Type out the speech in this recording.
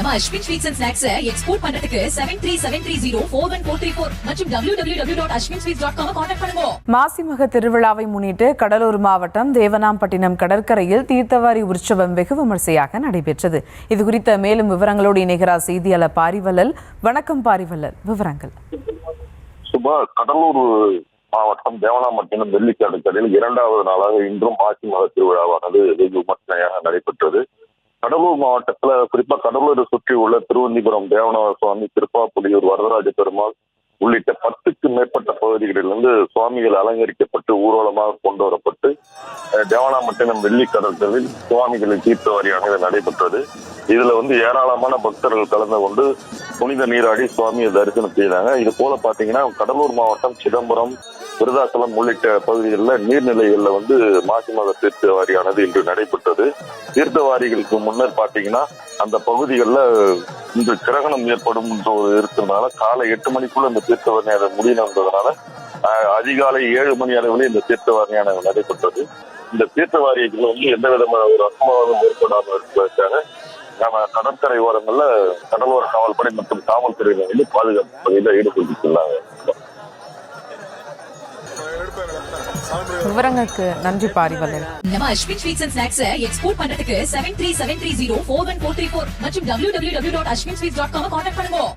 நம்ம Ashwin sweets and snacks export பண்றதுக்கு 7373041434 மற்றும் www.ashwinsweets.com கான்டாக்ட் பண்ணுங்க. மாசிமக திருவிழாவை முன்னிட்டு கடலூர் மாவட்டம் தேவனாம்பட்டினம் கடற்கரையில் தீர்த்தவாரி உற்சவம் வெகு விமர்சையாக நடைபெற்றது. இது குறித்த மேலும் விவரங்களோடு இணைகிறார் செய்தியாளர் பாரிவள்ளல். வணக்கம் பாரிவள்ளல், விவரங்கள். கடலூர் மாவட்டம் தேவனாம்பட்டினம் வெள்ளிக்கடற்கரையில் இரண்டாவது நாளாக இன்றும் மாசிமக திருவிழாவானது வெகு விமர்சனையாக நடைபெற்றது. கடலூர் மாவட்டத்துல குறிப்பா கடலூரை சுற்றி உள்ள திருவந்திபுரம் தேவநாத சுவாமி, திருப்பாப்புலியூர் வரதராஜ பெருமாள் உள்ளிட்ட 10க்கும் மேற்பட்ட பகுதிகளிலிருந்து சுவாமிகள் அலங்கரிக்கப்பட்டு ஊர்வலமாக கொண்டு வரப்பட்டு தேவனாம்பட்டினம் வெள்ளிக்கடற்கரையில் சுவாமிகளின் தீர்த்தவாரியானது நடைபெற்றது. இதுல ஏராளமான பக்தர்கள் கலந்து கொண்டு புனித நீராடி சுவாமியை தரிசனம் செய்தாங்க. இது போல பாத்தீங்கன்னா கடலூர் மாவட்டம் சிதம்பரம், விருதாச்சலம் உள்ளிட்ட பகுதிகளில் நீர்நிலைகள்ல மாசிமக தீர்த்தவாரியானது இன்று நடைபெற்றது. தீர்த்தவாரிகளுக்கு முன்னர் பாத்தீங்கன்னா அந்த பகுதிகளில் இன்று கிரகணம் ஏற்படும் இருக்கிறதுனால காலை 8 மணிக்குள்ள இந்த தீர்த்தவாரியான முடியணுன்றதுனால அதிகாலை 7 மணி அளவில் இந்த தீர்த்தவாரியான நடைபெற்றது. இந்த தீர்த்தவாரிகள் எந்த விதமான ஒரு அசம்பாவிதம் ஏற்படாமல் இருப்பதற்காக நம்ம கடற்கரை ஓரங்கள்ல கடலோர காவல்படை மற்றும் காவல்துறையினர் பாதுகாப்பு பணியில ஈடுபட்டுள்ளாங்க. விவரங்களுக்கு நன்றி பாரிவள்ளல். நம்ம Ashwin sweets and snacks export பண்றதுக்கு 7373041434 மற்றும் www.ashwinsweets.com கான்டாக்ட் பண்ணுங்க.